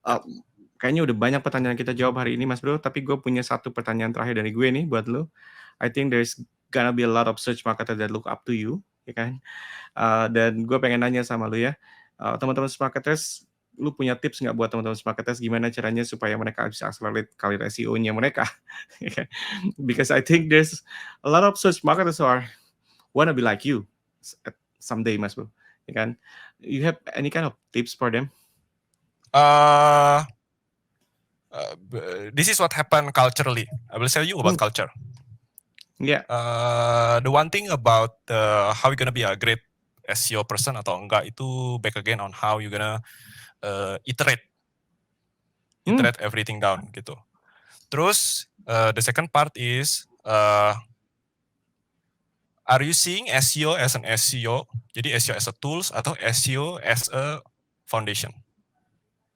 Uh, kayaknya udah banyak pertanyaan kita jawab hari ini, Mas Bro. Tapi gue punya satu pertanyaan terakhir dari gue nih buat lo. I think there's gonna be a lot of search marketer that look up to you, ya kan? Dan gue pengen nanya sama lo ya, teman-teman marketers, lu punya tips nggak buat teman-teman marketers gimana caranya supaya mereka bisa accelerate karir SEO-nya mereka? Because I think there's a lot of search marketers who are wanna be like you someday, Mas Bro. Ya kan? You have any kind of tips for them? This is what happened culturally. I will tell you about culture. Yeah. The one thing about how you're gonna be a great SEO person atau enggak itu back again on how you're gonna iterate everything down gitu. Terus the second part is are you seeing SEO as an SEO? Jadi SEO as a tools atau SEO as a foundation?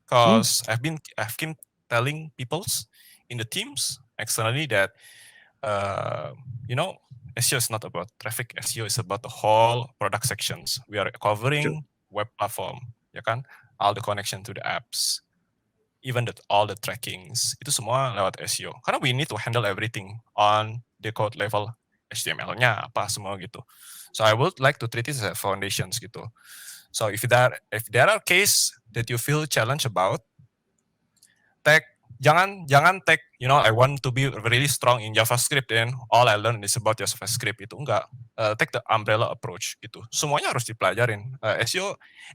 Because I've been telling peoples in the teams externally that SEO is not about traffic. SEO is about the whole product sections. We are covering web platform, ya kan? All the connection to the apps, even all the trackings, itu semua lewat SEO. Karena we need to handle everything on the code level, HTML-nya apa semua gitu. So I would like to treat it as a foundations gitu. So if there are case that you feel challenged about, jangan tag, I want to be really strong in JavaScript and all I learn is about JavaScript, itu enggak. Take the umbrella approach gitu. Semuanya harus dipelajarin.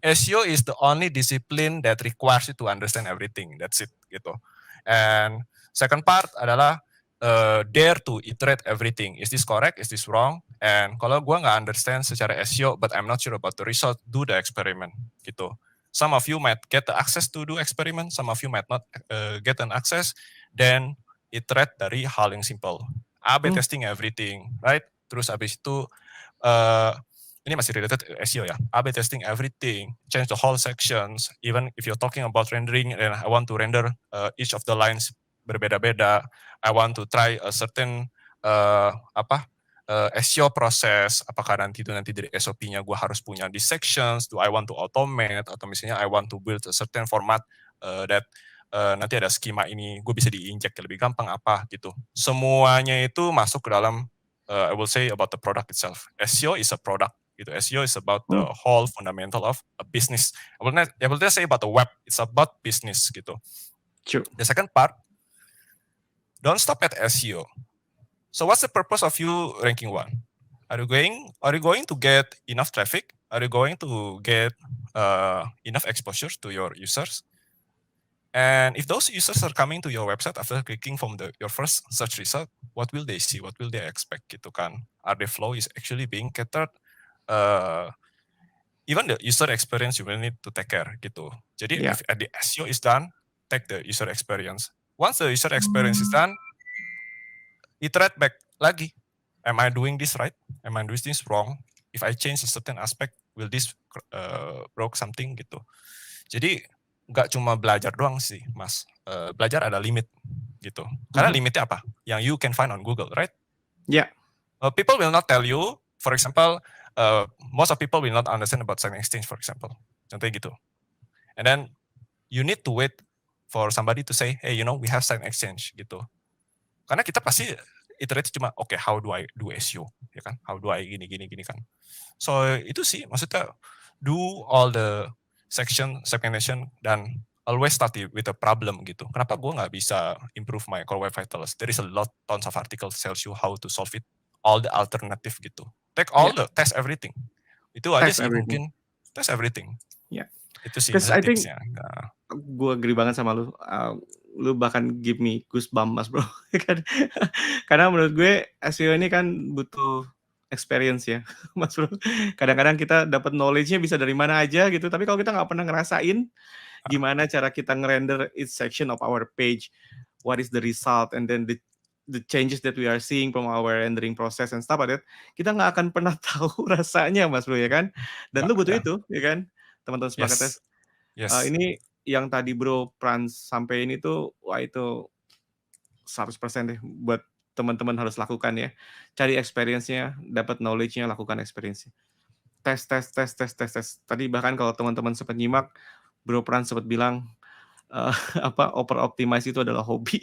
SEO is the only discipline that requires you to understand everything. That's it gitu. And second part adalah dare to iterate everything. Is this correct? Is this wrong? And kalau gue nggak understand secara SEO, but I'm not sure about the result, do the experiment gitu. Some of you might get the access to do experiment, some of you might not get an access. Then iterate dari hal yang simple. A/B testing everything, right? Terus habis itu ini masih related SEO ya. A/B testing everything, change the whole sections. Even if you're talking about rendering, and I want to render each of the lines berbeda-beda. I want to try a certain SEO proses, apakah nanti dari SOP-nya gue harus punya di sections, do I want to automate, atau misalnya I want to build a certain format that nanti ada skema ini, gue bisa diinjek lebih gampang apa gitu. Semuanya itu masuk ke dalam, I will say about the product itself. SEO is a product, gitu. SEO is about the whole fundamental of a business. I will not say about the web, it's about business gitu. True. The second part, don't stop at SEO. So what's the purpose of you ranking one? Are you going to get enough traffic? Are you going to get enough exposure to your users? And if those users are coming to your website after clicking from your first search result, what will they see? What will they expect gitu kan? Are the flow is actually being catered? Even the user experience you will need to take care gitu. Jadi if the SEO is done, take the user experience. Once the user experience is done, iterate back lagi. Am I doing this right? Am I doing this wrong? If I change a certain aspect, will this broke something gitu. Jadi nggak cuma belajar doang sih, Mas. Belajar ada limit gitu. Karena limitnya apa? Yang you can find on Google, right? Yeah. People will not tell you, for example, most of people will not understand about sign exchange, for example. Contohnya gitu. And then you need to wait for somebody to say, hey, we have sign exchange gitu. Karena kita pasti iterate cuma, okay, how do I do SEO, ya kan? How do I gini kan? So itu sih, maksudnya do all the section segmentation dan always start with a problem gitu. Kenapa gue nggak bisa improve my core web vitals? There is a lot, tons of articles tells you how to solve it, all the alternative gitu. Take all the test everything. Itu aja sih everything. Mungkin test everything. Yeah. Itu sih I think tipsnya. gue agree banget sama lu. Lu bahkan give me goosebumps, Mas Bro. Karena menurut gue SEO ini kan butuh experience ya, Mas Bro. Kadang-kadang kita dapat knowledge-nya bisa dari mana aja gitu, tapi kalau kita nggak pernah ngerasain gimana cara kita ngerender each section of our page, what is the result, and then the changes that we are seeing from our rendering process and stuff like that, kita nggak akan pernah tahu rasanya, Mas Bro, ya kan? Dan lu butuh itu, ya kan? Teman-teman marketers. Ini yang tadi Bro Frans sampein itu, wah itu 100% deh buat teman-teman harus lakukan ya. Cari experience-nya, dapat knowledge-nya, lakukan experience-nya. Tes. Tadi bahkan kalau teman-teman sempat nyimak, Bro Frans sempat bilang, apa, over optimize itu adalah hobi.